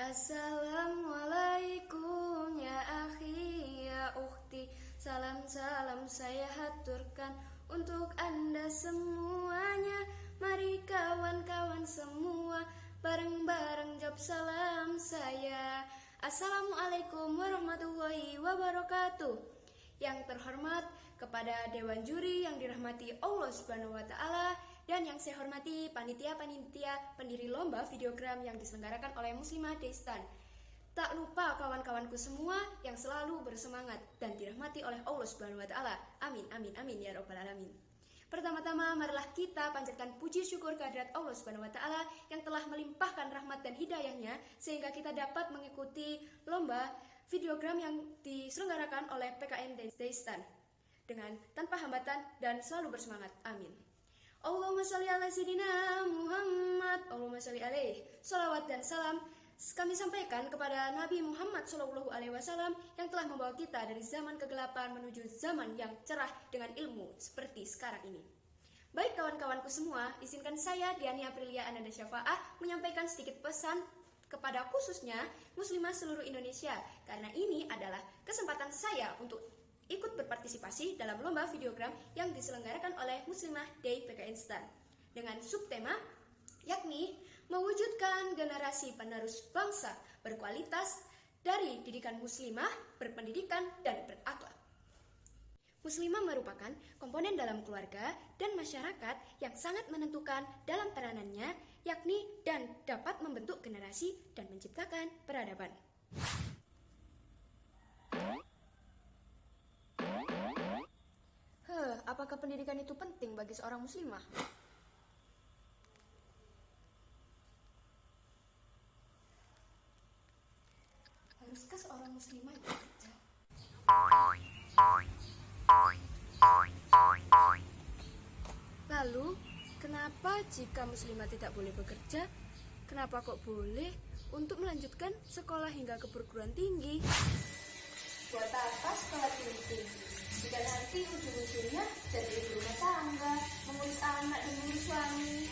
Assalamualaikum ya akhi ya ukhti. Salam-salam saya haturkan untuk Anda semuanya. Mari kawan-kawan semua bareng-bareng jawab salam saya. Assalamualaikum warahmatullahi wabarakatuh. Yang terhormat kepada Dewan Juri yang dirahmati Allah Subhanahu wa Ta'ala, dan yang saya hormati panitia-panitia pendiri lomba videogram yang diselenggarakan oleh Muslimah Daystan. Tak lupa kawan-kawanku semua yang selalu bersemangat dan dirahmati oleh Allah Subhanahu wa Ta'ala. Amin, amin, amin ya Rabbal Alamin. Pertama-tama marilah kita panjatkan puji syukur kehadirat Allah Subhanahu wa Ta'ala yang telah melimpahkan rahmat dan hidayahnya sehingga kita dapat mengikuti lomba videogram yang diselenggarakan oleh PKN Daystan dengan tanpa hambatan dan selalu bersemangat. Amin. Allahumma sholli ala sayyidina Muhammad. Allahumma sholli alaihi. Salawat dan salam kami sampaikan kepada Nabi Muhammad SAW yang telah membawa kita dari zaman kegelapan menuju zaman yang cerah dengan ilmu seperti sekarang ini. Baik kawan-kawanku semua, izinkan saya Diani Aprilia Ananda Syafa'ah menyampaikan sedikit pesan kepada khususnya muslimah seluruh Indonesia, karena ini adalah kesempatan saya untuk ikut berpartisipasi dalam lomba videogram yang diselenggarakan oleh Muslimah Day PKN Stan dengan subtema yakni mewujudkan generasi penerus bangsa berkualitas dari didikan muslimah, berpendidikan, dan berakhlak. Muslimah merupakan komponen dalam keluarga dan masyarakat yang sangat menentukan dalam peranannya, yakni dan dapat membentuk generasi dan menciptakan peradaban. Apakah pendidikan itu penting bagi seorang muslimah? Haruskah seorang muslimah itu bekerja? Lalu, kenapa jika muslimah tidak boleh bekerja, kenapa kok boleh untuk melanjutkan sekolah hingga ke perguruan tinggi? Buat apa sekolah tinggi? Jika nanti ujung-ujungnya jadi ibu rumah tangga, mengurus anak dan mengurus suami.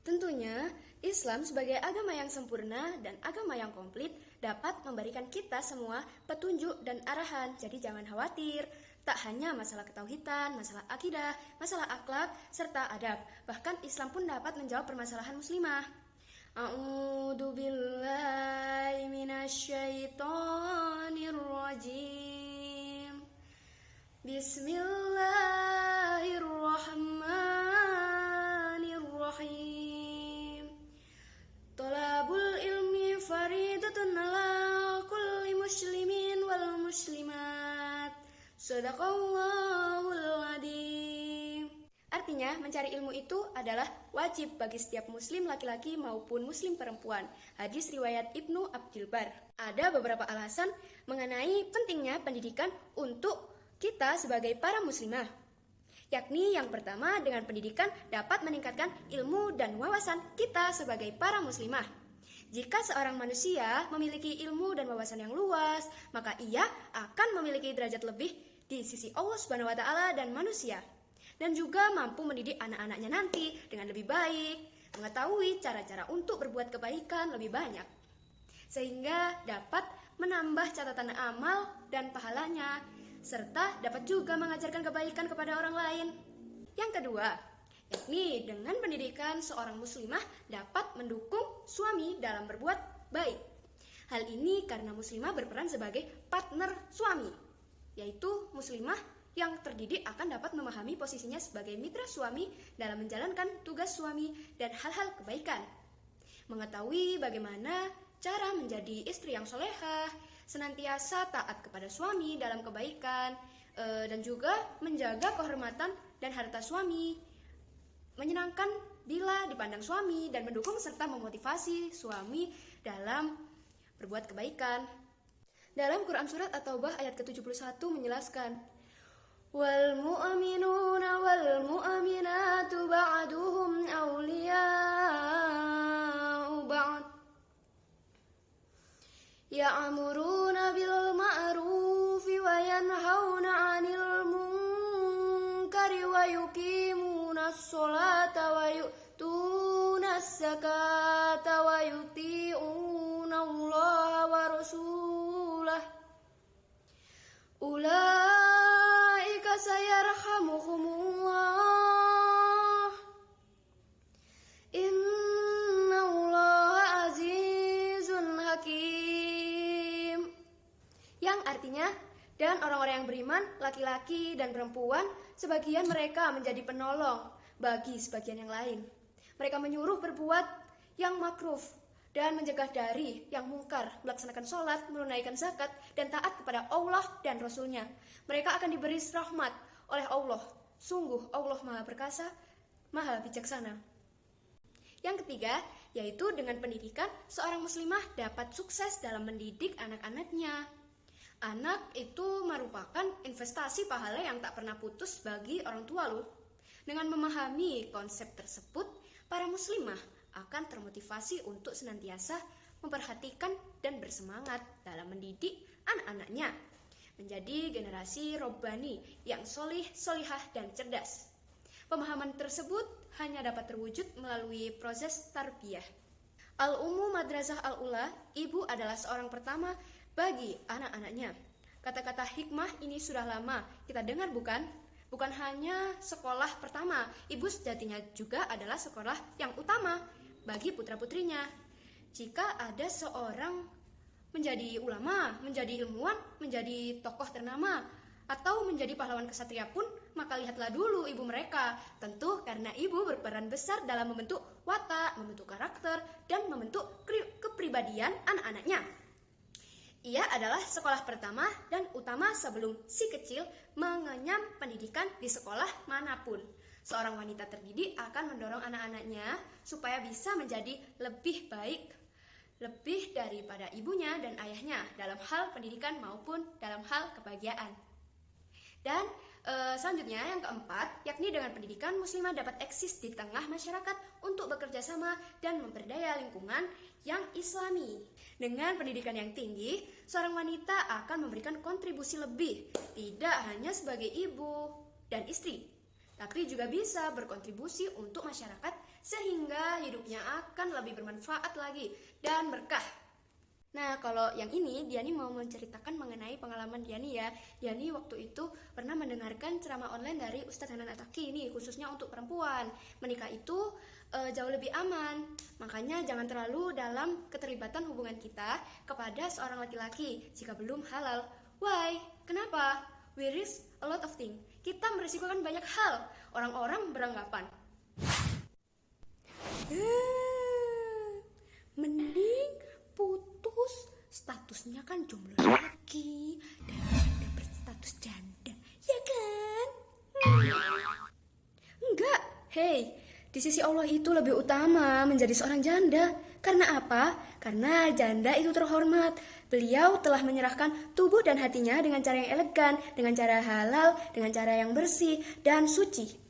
Tentunya, Islam sebagai agama yang sempurna dan agama yang komplit dapat memberikan kita semua petunjuk dan arahan. Jadi jangan khawatir, tak hanya masalah ketauhidan, masalah akidah, masalah akhlak, serta adab. Bahkan Islam pun dapat menjawab permasalahan muslimah. A'udzu billahi minasyaitonir rajim. Bismillahirrahmanirrahim. Thalabul ilmi faridatun ala kulli muslimin wal muslimat. Shadaqallahul adzim. Artinya, mencari ilmu itu adalah wajib bagi setiap muslim laki-laki maupun muslim perempuan. Hadis riwayat Ibnu Abdul Bar. Ada beberapa alasan mengenai pentingnya pendidikan untuk kita sebagai para muslimah. Yakni yang pertama, dengan pendidikan dapat meningkatkan ilmu dan wawasan kita sebagai para muslimah. Jika seorang manusia memiliki ilmu dan wawasan yang luas, maka ia akan memiliki derajat lebih di sisi Allah Subhanahu wa Ta'ala dan manusia. Dan juga mampu mendidik anak-anaknya nanti dengan lebih baik, mengetahui cara-cara untuk berbuat kebaikan lebih banyak, sehingga dapat menambah catatan amal dan pahalanya, serta dapat juga mengajarkan kebaikan kepada orang lain. Yang kedua, yakni dengan pendidikan seorang muslimah dapat mendukung suami dalam berbuat baik. Hal ini karena muslimah berperan sebagai partner suami, yaitu muslimah yang terdidik akan dapat memahami posisinya sebagai mitra suami dalam menjalankan tugas suami dan hal-hal kebaikan. Mengetahui bagaimana cara menjadi istri yang solehah, senantiasa taat kepada suami dalam kebaikan, dan juga menjaga kehormatan dan harta suami, menyenangkan bila dipandang suami, dan mendukung serta memotivasi suami dalam berbuat kebaikan. Dalam Quran Surat At-Taubah ayat ke-71 menjelaskan, wal mu'minuna wal mu'minatu ba'duhum awliya'u ba'd ya'muruna bil ma'rufi wa yanhauna 'anil munkari wa yuqimuna as-sholata wa yu'tuna as-zakata ويطيعون الله ورسوله أولئك سيرحمهم الله إن الله عزيز حكيم, yang artinya, dan orang-orang yang beriman, laki-laki dan perempuan, sebagian mereka menjadi penolong bagi sebagian yang lain. Mereka menyuruh berbuat yang makruh dan mencegah dari yang mungkar, melaksanakan sholat, menunaikan zakat, dan taat kepada Allah dan Rasul-Nya. Mereka akan diberi rahmat oleh Allah. Sungguh Allah Maha Perkasa, Maha Bijaksana. Yang ketiga, yaitu dengan pendidikan, seorang muslimah dapat sukses dalam mendidik anak-anaknya. Anak itu merupakan investasi pahala yang tak pernah putus bagi orang tua loh. Dengan memahami konsep tersebut, para muslimah akan termotivasi untuk senantiasa memperhatikan dan bersemangat dalam mendidik anak-anaknya menjadi generasi robbani yang solih, solihah, dan cerdas. Pemahaman tersebut hanya dapat terwujud melalui proses tarbiyah. Al-Ummu Madrasah Al-Ula, ibu adalah seorang pertama bagi anak-anaknya. Kata-kata hikmah ini sudah lama kita dengar bukan? Bukan hanya sekolah pertama, ibu sejatinya juga adalah sekolah yang utama bagi putra-putrinya. Jika ada seorang menjadi ulama, menjadi ilmuwan, menjadi tokoh ternama, atau menjadi pahlawan kesatria pun, maka lihatlah dulu ibu mereka. Tentu karena ibu berperan besar dalam membentuk watak, membentuk karakter, dan membentuk kepribadian anak-anaknya. Ia adalah sekolah pertama dan utama sebelum si kecil mengenyam pendidikan di sekolah manapun. Seorang wanita terdidik akan mendorong anak-anaknya supaya bisa menjadi lebih baik, lebih daripada ibunya dan ayahnya dalam hal pendidikan maupun dalam hal kebahagiaan. Dan selanjutnya yang keempat, yakni dengan pendidikan muslimah dapat eksis di tengah masyarakat untuk bekerja sama dan memperdaya lingkungan yang islami. Dengan pendidikan yang tinggi, seorang wanita akan memberikan kontribusi lebih, tidak hanya sebagai ibu dan istri, tapi juga bisa berkontribusi untuk masyarakat sehingga hidupnya akan lebih bermanfaat lagi dan berkah. Nah, kalau yang ini, Diani mau menceritakan mengenai pengalaman Diani ya. Diani waktu itu pernah mendengarkan ceramah online dari Ustadz Hanan Ataki ini, khususnya untuk perempuan. Menikah itu jauh lebih aman, makanya jangan terlalu dalam keterlibatan hubungan kita kepada seorang laki-laki jika belum halal. Why? Kenapa? We risk a lot of things. Kita merisikokan banyak hal. Orang-orang beranggapan, mending putus, statusnya kan jomblo lagi daripada berstatus janda, ya kan? Enggak, hey, di sisi Allah itu lebih utama menjadi seorang janda. Karena apa? Karena janda itu terhormat. Beliau telah menyerahkan tubuh dan hatinya dengan cara yang elegan, dengan cara halal, dengan cara yang bersih dan suci.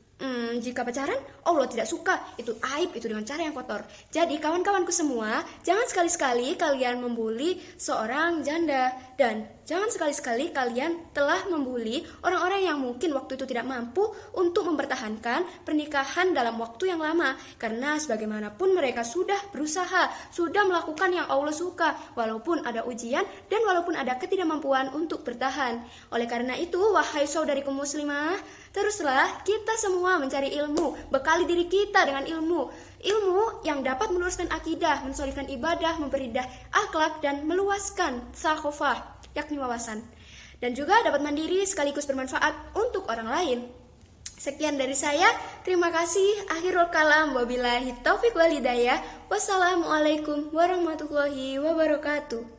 Jika pacaran, Allah tidak suka. Itu aib, itu dengan cara yang kotor. Jadi kawan-kawanku semua, jangan sekali-sekali kalian membuli seorang janda. Dan jangan sekali-sekali kalian telah membuli orang-orang yang mungkin waktu itu tidak mampu untuk mempertahankan pernikahan dalam waktu yang lama. Karena sebagaimanapun mereka sudah berusaha, sudah melakukan yang Allah suka, walaupun ada ujian dan walaupun ada ketidakmampuan untuk bertahan. Oleh karena itu, wahai saudariku muslimah, teruslah kita semua mencari ilmu, bekali diri kita dengan ilmu yang dapat meluruskan akidah, mensolihkan ibadah, memperindah akhlak dan meluaskan sakhofah, yakni wawasan, dan juga dapat mandiri sekaligus bermanfaat untuk orang lain. Sekian dari saya, terima kasih. Akhirul kalam, wabillahi taufiq wal hidayah. Wassalamualaikum warahmatullahi wabarakatuh.